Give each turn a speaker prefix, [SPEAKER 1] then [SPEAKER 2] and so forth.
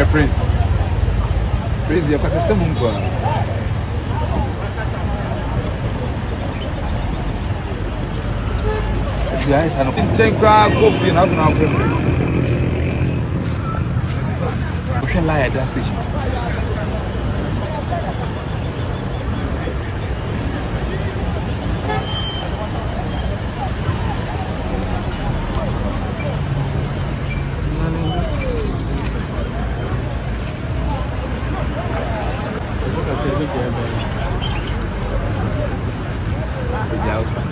[SPEAKER 1] your prince. Prince, you're because some uncle. Guys, I don't think coffee and have now. We can lie at that station. Yeah,